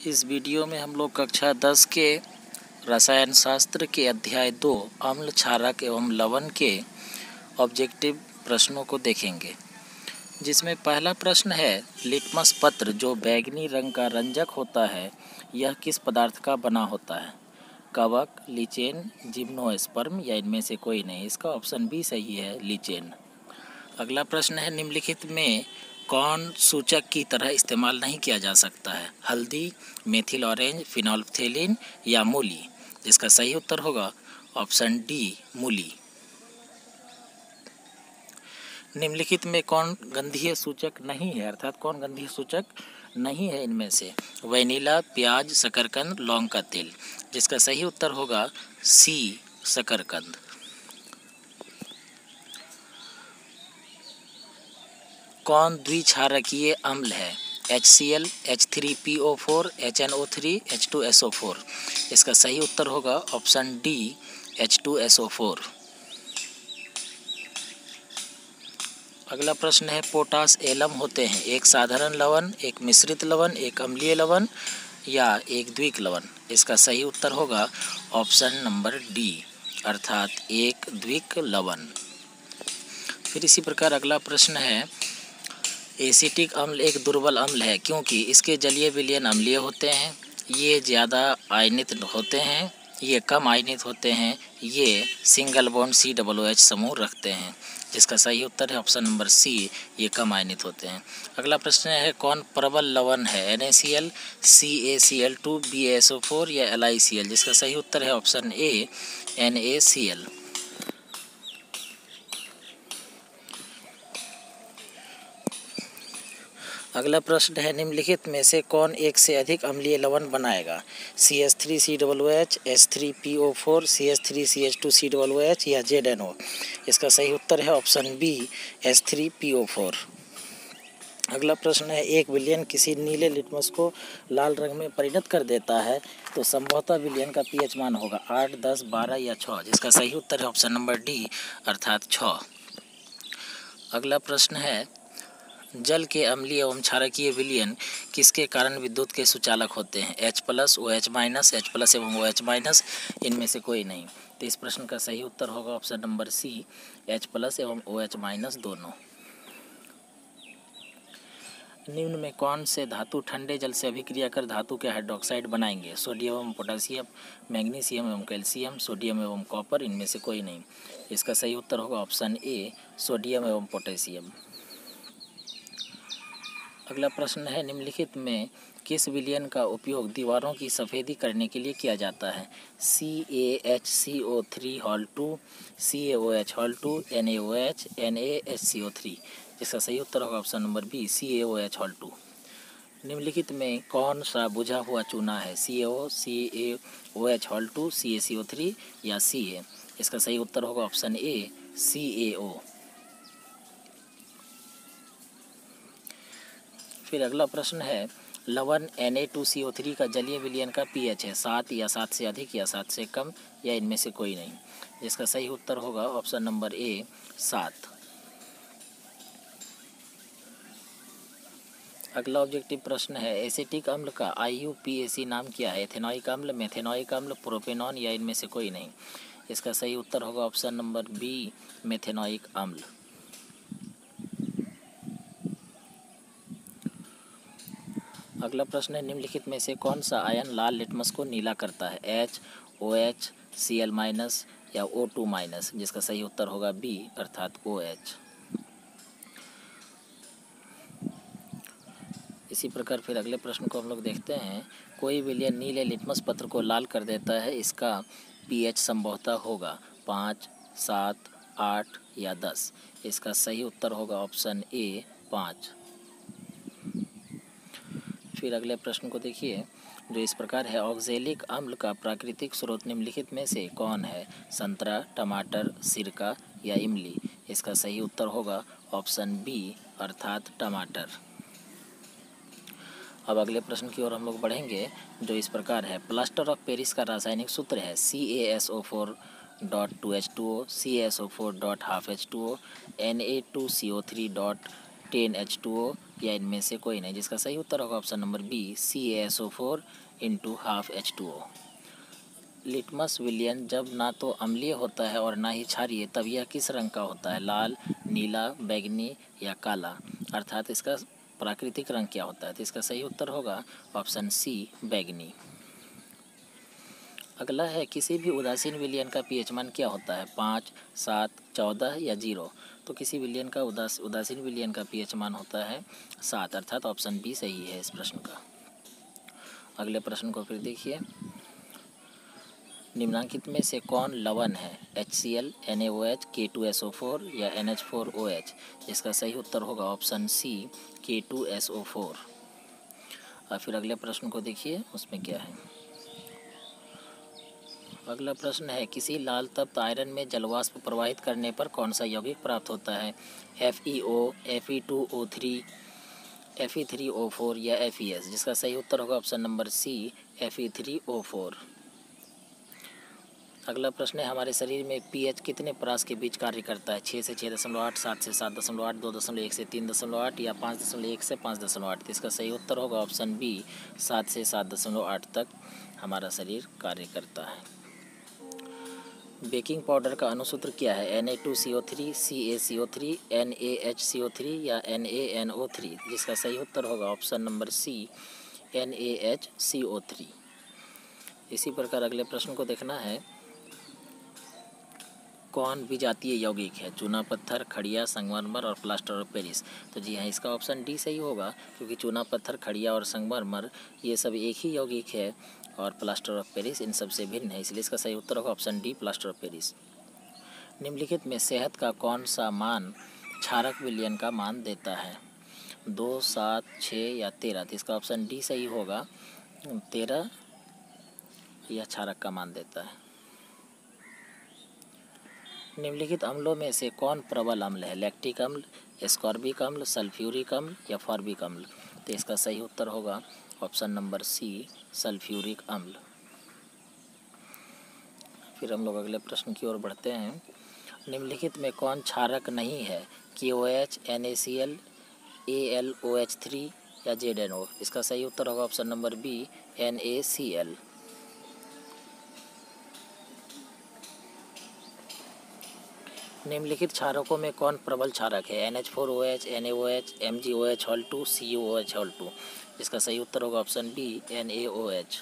इस वीडियो में हम लोग कक्षा 10 के रसायन शास्त्र के अध्याय 2 अम्ल क्षारक एवं लवण के ऑब्जेक्टिव प्रश्नों को देखेंगे, जिसमें पहला प्रश्न है लिटमस पत्र जो बैंगनी रंग का रंजक होता है यह किस पदार्थ का बना होता है? कवक, लीचेन, जिम्नोस्पर्म या इनमें से कोई नहीं। इसका ऑप्शन बी सही है, लीचेन। अगला प्रश्न है निम्नलिखित में कौन सूचक की तरह इस्तेमाल नहीं किया जा सकता है? हल्दी, मेथिल ऑरेंज, फिनोल्फ्थेलिन या मूली। इसका सही उत्तर होगा ऑप्शन डी, मूली। निम्नलिखित में कौन गंधीय सूचक नहीं है, अर्थात कौन गंधीय सूचक नहीं है इनमें से? वैनिला, प्याज, शकरकंद, लौंग का तेल। जिसका सही उत्तर होगा सी, शकरकंद। कौन द्विक्षारकीय अम्ल है? HCl, H3PO4, HNO3, H2SO4। इसका सही उत्तर होगा ऑप्शन डी, H2SO4। अगला प्रश्न है पोटास एलम होते हैं एक साधारण लवण, एक मिश्रित लवण, एक अम्लीय लवण या एक द्विक लवण। इसका सही उत्तर होगा ऑप्शन नंबर डी, अर्थात एक द्विक लवण। फिर इसी प्रकार अगला प्रश्न है एसिटिक अम्ल एक दुर्बल अम्ल है क्योंकि इसके जलीय विलयन अम्लीय होते हैं, ये ज़्यादा आयनित होते हैं, ये कम आयनित होते हैं, ये सिंगल बॉन्ड COOH समूह रखते हैं। जिसका सही उत्तर है ऑप्शन नंबर सी, ये कम आयनित होते हैं। अगला प्रश्न है कौन प्रबल लवण है? NaCl, CaCl2, BaSO4 या LiCl। जिसका सही उत्तर है ऑप्शन ए, NaCl। अगला प्रश्न है निम्नलिखित में से कौन एक से अधिक अम्लीय लवण बनाएगा? CH3COOH, H3PO4, CH3CH2COOH या ZNO। इसका सही उत्तर है ऑप्शन बी, H3PO4। अगला प्रश्न है एक विलयन किसी नीले लिटमस को लाल रंग में परिणत कर देता है तो संभवतः विलयन का pH मान होगा 8, 10, 12 या 6। जिसका सही उत्तर है ऑप्शन नंबर डी, अर्थात 6। अगला प्रश्न है जल के अम्लीय एवं क्षारकीय विलयन किसके कारण विद्युत के सुचालक होते हैं? H+, OH-, H+ एवं OH-, इनमें से कोई नहीं। तो इस प्रश्न का सही उत्तर होगा ऑप्शन नंबर सी, H+ एवं OH- दोनों। निम्न में कौन से धातु ठंडे जल से अभिक्रिया कर धातु के हाइड्रोक्साइड बनाएंगे? सोडियम एवं पोटेशियम, मैग्नीशियम एवं कैल्शियम, सोडियम एवं कॉपर, इनमें से कोई नहीं। इसका सही उत्तर होगा ऑप्शन ए, सोडियम एवं पोटेशियम। अगला प्रश्न है निम्नलिखित में किस विलयन का उपयोग दीवारों की सफ़ेदी करने के लिए किया जाता है? CaHCO3 CaOH, NaOH, NaHCO3। जिसका सही उत्तर होगा ऑप्शन नंबर बी, CaOH। निम्नलिखित में कौन सा बुझा हुआ चूना है? CaO, CaOH, CaCO3 या Ca। इसका सही उत्तर होगा ऑप्शन ए, CaO। फिर अगला प्रश्न है लवण Na2CO3 का जलीय विलयन का pH है 7 या 7 से अधिक या 7 से कम या इनमें से कोई नहीं। जिसका सही उत्तर होगा ऑप्शन नंबर ए, 7। अगला ऑब्जेक्टिव प्रश्न है एसिटिक अम्ल का IUPAC नाम क्या है? एथेनॉइक अम्ल, मेथेनॉइक अम्ल, प्रोपेनॉन या इनमें से कोई नहीं। इसका सही उत्तर होगा ऑप्शन नंबर बी, मेथेनॉइक अम्ल। अगला प्रश्न है निम्नलिखित में से कौन सा आयन लाल लिटमस को नीला करता है? H, OH, Cl- या O2-। जिसका सही उत्तर होगा बी, अर्थात OH। इसी प्रकार फिर अगले प्रश्न को हम लोग देखते हैं कोई विलयन नीले लिटमस पत्र को लाल कर देता है, इसका pH संभवतः होगा 5, 7, 8 या 10। इसका सही उत्तर होगा ऑप्शन ए, 5। फिर अगले प्रश्न को देखिए जो इस प्रकार है ऑक्जेलिक अम्ल का प्राकृतिक स्रोत निम्नलिखित में से कौन है? संतरा, टमाटर, सिरका या इमली। इसका सही उत्तर होगा ऑप्शन बी, अर्थात टमाटर। अब अगले प्रश्न की ओर हम लोग बढ़ेंगे जो इस प्रकार है प्लास्टर ऑफ पेरिस का रासायनिक सूत्र है CaSO4.2H2O, CaSO4.12H2O, Na2CO3.10H2O या इनमें से कोई नहीं, जिसका सही उत्तर होगा option number B CaSO4 × ½ H2O। Litmus विलयन जब ना तो अम्लीय होता है और ना ही क्षारीय, तब यह किस रंग का होता है? लाल, नीला, बैंगनी या काला, अर्थात इसका प्राकृतिक रंग क्या होता है? तो इसका सही उत्तर होगा ऑप्शन सी बैंगनी। अगला है किसी भी उदासीन विलयन का पीएच मान क्या होता है? 5, 7, 14 या 0। तो किसी विलयन का उदासीन विलयन का पीएच मान होता है 7, अर्थात ऑप्शन बी सही है इस प्रश्न का। अगले प्रश्न को फिर देखिए, निम्नलिखित में से कौन लवण है? HCl, NaOH, K2SO4 या NH4OH। इसका सही उत्तर होगा ऑप्शन सी K2SO4। और फिर अगले प्रश्न को देखिए उसमें क्या है। अगला प्रश्न है किसी लाल तप्त आयरन में जलवाष्प प्रवाहित करने पर कौन सा यौगिक प्राप्त होता है? FeO, Fe2O3, Fe3O4 या FeS। जिसका सही उत्तर होगा ऑप्शन नंबर सी Fe3O4। अगला प्रश्न है हमारे शरीर में pH कितने परास के बीच कार्य करता है? 6 से 6.8, 7 से 7.8, 2.1 से 3.8 या 5.1 से 5.8। इसका सही उत्तर होगा ऑप्शन बी 7 से 7.8 तक हमारा शरीर कार्य करता है। बेकिंग पाउडर का अणुसूत्र क्या है? Na2CO3, CaCO3, NaHCO3 या NaNO3। जिसका सही उत्तर होगा ऑप्शन नंबर सी NaHCO3। इसी प्रकार अगले प्रश्न को देखना है, कौन विजातीय यौगिक है? चूना पत्थर, खड़िया, संगमरमर और प्लास्टर ऑफ पेरिस। तो जी हाँ, इसका ऑप्शन डी सही होगा, क्योंकि चूना पत्थर, खड़िया और संगमरमर ये सब एक ही यौगिक है और प्लास्टर ऑफ पेरिस इन सब से भिन्न है, इसलिए इसका सही उत्तर होगा option D plaster of Paris. निम्नलिखित में सेहत का कौन सा मान क्षारक विलयन का मान देता है? 2, 7, 6 या 13। तो इसका ऑप्शन डी सही होगा, 13 यह क्षारक का मान देता है। निम्नलिखित अम्लों में से कौन प्रबल अम्ल है? लैक्टिक अम्ल, एस्कॉर्बिक अम्ल, सल्फ्यूरिक अम्ल या फॉर्बिक अम्ल। तो इसका सही उत्तर होगा ऑप्शन नंबर सी सल्फ्यूरिक अम्ल। फिर हम लोग अगले प्रश्न की ओर बढ़ते हैं। निम्नलिखित में कौन क्षारक नहीं है? KOH, NaCl, AlOH3 या ZNO। इसका सही उत्तर होगा ऑप्शन नंबर बी NaCl। निम्नलिखित क्षारकों में कौन प्रबल क्षारक है? NH4OH, NaOH, MgOH2, CuOH2। इसका सही उत्तर होगा ऑप्शन बी NaOH।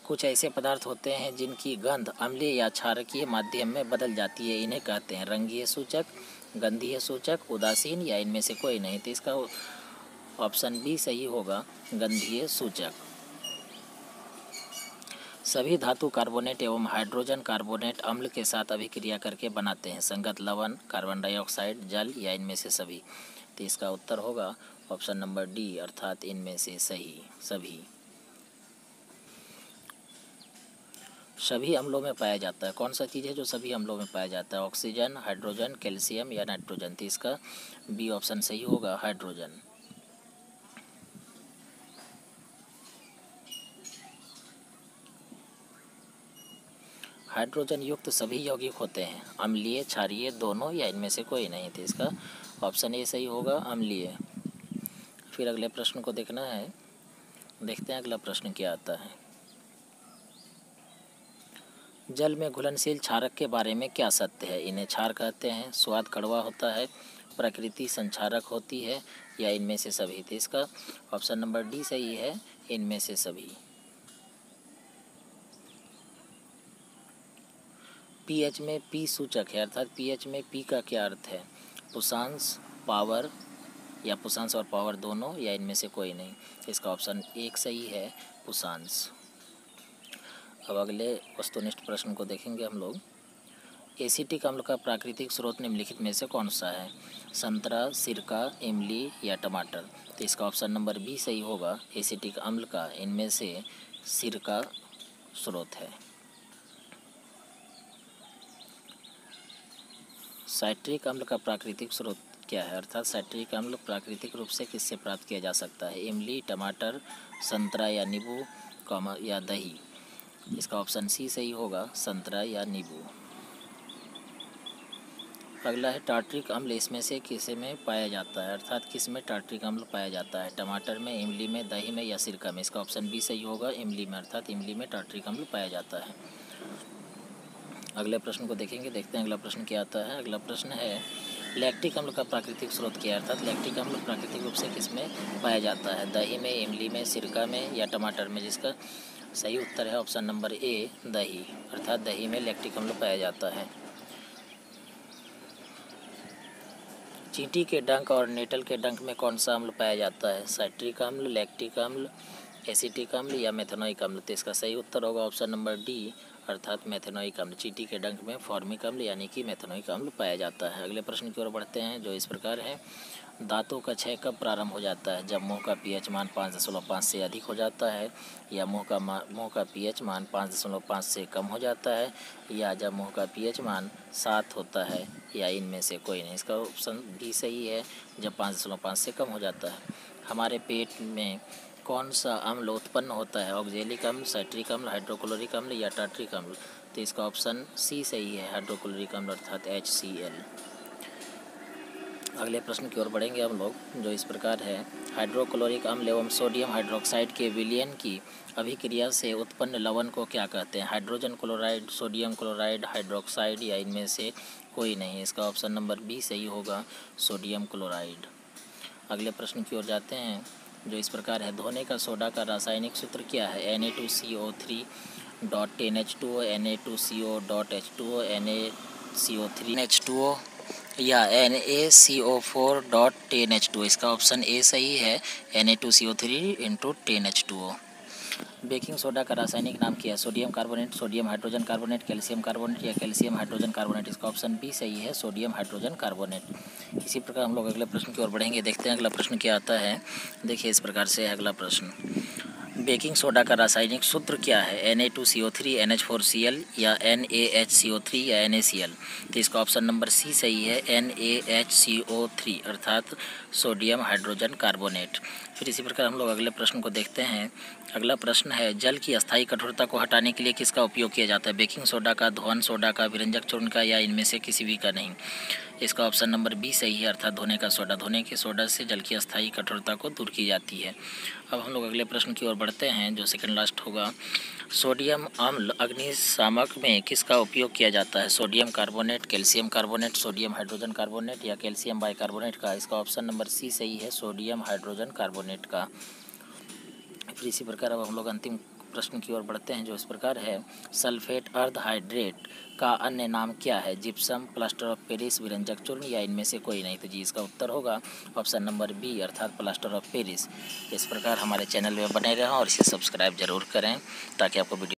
कुछ ऐसे पदार्थ होते हैं जिनकी गंध अम्लीय या क्षारकीय माध्यम में बदल जाती है, इन्हें कहते हैं रंगीय सूचक, गंधीय सूचक, उदासीन या इनमें से कोई नहीं। तो इसका ऑप्शन बी सही होगा, गंधीय सूचक। सभी धातु कार्बोनेट एवं हाइड्रोजन कार्बोनेट अम्ल के साथ अभिक्रिया करके बनाते हैं, संगत लवण, कार्बन डाइऑक्साइड, जल या इनमें से सभी। तो इसका उत्तर होगा ऑप्शन नंबर डी, अर्थात इनमें से सभी। सभी अम्लों में पाया जाता है। कौन सा चीज़ है जो सभी अम्लों में पाया जाता है? ऑक्सीजन, हाइड्रोजन, कैल्शियम या नाइट्रोजन। तो इसका बी ऑप्शन सही होगा, हाइड्रोजन। हाइड्रोजन युक्त सभी यौगिक होते हैं अम्लीय, क्षारीय, दोनों या इनमें से कोई नहीं। तो इसका ऑप्शन ए सही होगा, अम्लीय। फिर अगले प्रश्न को देखना है, देखते हैं अगला प्रश्न क्या आता है। जल में घुलनशील क्षारक के बारे में क्या सत्य है? इन्हें क्षार कहते हैं, स्वाद कड़वा होता है, प्रकृति संक्षारक होती है या इनमें से सभी। तो इसका ऑप्शन नंबर डी सही है, इनमें से सभी। पीएच में पी सूचक है, अर्थात पीएच में पी का क्या अर्थ है? पुषांश, पावर या पुषांश और पावर दोनों या इनमें से कोई नहीं। इसका ऑप्शन एक सही है, पुषांश। अब अगले वस्तुनिष्ठ प्रश्न को देखेंगे हम लोग। एसिटिक अम्ल का प्राकृतिक स्रोत निम्नलिखित में से कौन सा है? संतरा, सिरका, इमली या टमाटर। तो इसका ऑप्शन नंबर बी सही होगा, एसिटिक अम्ल का इनमें से सिरका स्रोत है। साइट्रिक अम्ल का प्राकृतिक स्रोत क्या है? अर्थात साइट्रिक अम्ल प्राकृतिक रूप से किससे प्राप्त किया जा सकता है? इमली, टमाटर, संतरा या नींबू, या दही। इसका ऑप्शन सी सही होगा, संतरा या नींबू। अगला है टार्ट्रिक अम्ल इसमें से किस में पाया जाता है, अर्थात किस में टार्ट्रिक अम्ल पाया जाता है, टमाटर में, इमली में, दही में या सिरका में। इसका ऑप्शन बी सही होगा, इमली में, अर्थात इमली में टार्ट्रिक अम्ल पाया जाता है। अगले प्रश्न को देखेंगे, देखते हैं अगला प्रश्न क्या आता है। अगला प्रश्न है लैक्टिक अम्ल का प्राकृतिक स्रोत क्या है, अर्थात लैक्टिक अम्ल प्राकृतिक रूप से किस में पाया जाता है, दही में, इमली में, सिरका में या टमाटर में। जिसका सही उत्तर है ऑप्शन नंबर ए, दही, अर्थात दही में लैक्टिक अम्ल पाया जाता है। चींटी के डंक और नेटल के डंक में कौन सा अम्ल पाया जाता है, साइट्रिक अम्ल, लैक्टिक अम्ल, एसिटिक अम्ल या मेथनोइक अम्ल। तो इसका सही उत्तर होगा ऑप्शन नंबर डी, अर्थात मेथनोइक अम्ल। चींटी के डंक में फॉर्मिक अम्ल यानी कि मेथनोइक अम्ल पाया जाता है। अगले प्रश्न की ओर बढ़ते हैं जो इस प्रकार है, दांतों का क्षय कब प्रारंभ हो जाता है, जब मुंह का पीएच मान 5.5 से अधिक हो जाता है, या मुंह का पीएच मान 5.5 से कम हो जाता है, या जब मुंह का पीएच मान 7 होता है, या इनमें से कोई नहीं। इसका ऑप्शन डी सही है, जब 5.5 से कम हो जाता है। हमारे पेट में कौन सा अम्ल उत्पन्न होता है, ऑक्जेलिक अम्ल, साइट्रिक अम्ल, हाइड्रोक्लोरिक अम्ल या टार्ट्रिक अम्ल। तो इसका ऑप्शन सी सही है, हाइड्रोक्लोरिक अम्ल, अर्थात HCl। अगले प्रश्न की ओर बढ़ेंगे हम लोग जो इस प्रकार है, हाइड्रोक्लोरिक अम्ल एवं सोडियम हाइड्रोक्साइड के विलयन की अभिक्रिया से उत्पन्न लवण को क्या कहते हैं, hydrogen chloride, sodium chloride, hydroxide या इनमें से कोई नहीं। इसका ऑप्शन नंबर बी सही होगा, सोडियम क्लोराइड। अगले प्रश्न की ओर जाते हैं जो इस प्रकार है, धोने का सोडा का रासायनिक सूत्र क्या है, Na2CO3.10H2O, Na2CO.H2O, NaCO3H2O या NaCO4.10H2O। इसका ऑप्शन ए सही है, Na2CO3 × 10H2O। बेकिंग सोडा का रासायनिक नाम क्या है, sodium carbonate, sodium hydrogen carbonate, calcium carbonate या कैल्शियम हाइड्रोजन कार्बोनेट। इसका ऑप्शन बी सही है, सोडियम हाइड्रोजन कार्बोनेट। इसी प्रकार हम लोग अगले प्रश्न की ओर बढ़ेंगे, देखते हैं अगला प्रश्न क्या आता है। देखिए इस प्रकार से है अगला प्रश्न, बेकिंग सोडा का रासायनिक सूत्र क्या है, Na2CO3, NH4Cl या NaHCO3 या NaCl। तो इसका ऑप्शन नंबर सी सही है, NaHCO3, अर्थात सोडियम हाइड्रोजन कार्बोनेट। फिर इसी प्रकार हम लोग अगले प्रश्न को देखते हैं। अगला प्रश्न है, जल की अस्थायी कठोरता को हटाने के लिए किसका उपयोग किया जाता है, बेकिंग सोडा का, धोन सोडा का, विरंजक चूर्ण का या इनमें से किसी भी का नहीं। इसका ऑप्शन नंबर बी सही है, अर्थात धोने का सोडा। धोने के सोडा से जल की अस्थायी कठोरता को दूर की जाती है। अब हम लोग अगले प्रश्न की ओर बढ़ते हैं जो सेकंड लास्ट होगा, सोडियम अम्ल अग्निशामक में किसका उपयोग किया जाता है, sodium carbonate, calcium carbonate, sodium hydrogen carbonate या कैल्शियम बाइकार्बोनेट का। इसका ऑप्शन नंबर सी सही है, सोडियम हाइड्रोजन कार्बोनेट का। फिर इसी प्रकार अब हम लोग अंतिम प्रश्न की ओर बढ़ते हैं जो इस प्रकार है, सल्फेट अर्ध हाइड्रेट का अन्य नाम क्या है, जिप्सम, प्लास्टर ऑफ पेरिस, विरंजक चूर्ण या इनमें से कोई नहीं। तो जी इसका उत्तर होगा ऑप्शन नंबर बी, अर्थात प्लास्टर ऑफ पेरिस। इस प्रकार हमारे चैनल में बने रहें और इसे सब्सक्राइब जरूर करें ताकि आपको वीडियो